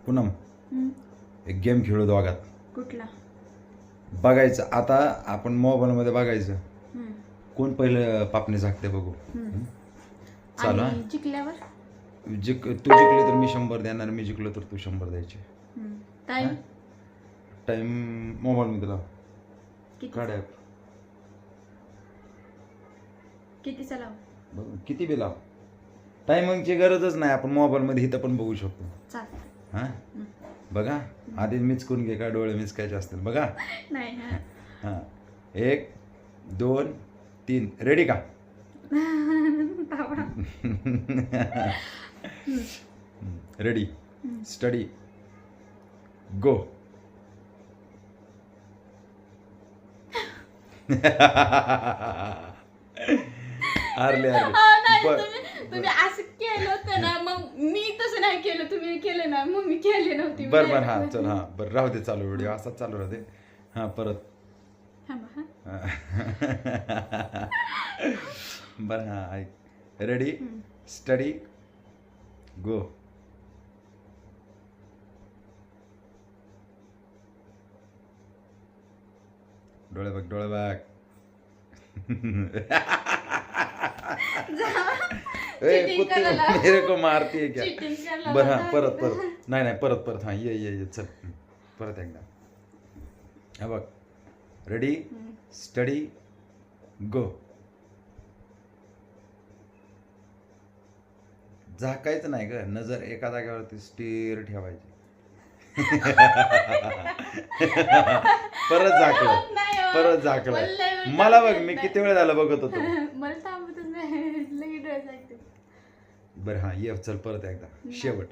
पूनम एक गेम खेळू दोघात. कुठला? बघायचं आता आपण मोबाईलमध्ये बघायचं कोण पहिलं पापणी झाकते बघू. चालू आणि जिंकल्यावर तू जिंकली तर मी 100 देणार, मी जिंकलो तर तू 100 द्यायचे. टाइम टाइम मोबाईलमध्ये लाव. किती? काढ ॲप. कितीचा लाव? किती बी लाव. टायमिंगची गरजच नाही, आपण मोबाईलमध्ये इथं पण बघू शकतो. चाल. हां बघा आधी मिचकून घे, काय डोळे मिचकायचे असतील बघा. नाही. हां 1 2 3 रेडी का? रेडी स्टडी गो. हारले तुम्ही असं केलं होतं ना, मग मी तसं नाही केलं, तुम्ही केलं ना, मग मी केले नव्हते. बरं हां चल हां बरं राहू दे चालू व्हिडिओ असाच चालू राहू दे. हां परत बरं हां ऐक रेडी स्टडी गो. डोळे बघ डोळे बघ. मेरे को मारती है क्या? बरं हां परत नाही परत हां ये चल परत एकदा. हा बघ रेडी स्टडी गो. झाकायचं नाही ग, नजर एका जागेवरती स्थिर ठेवायची. परत झाकलं मला बघ मी किती वेळ झाला बघत होतो. मला थांबतच नाही, लगेच डोळे जागते. बरं हां ये चल परत एकदा शेवट.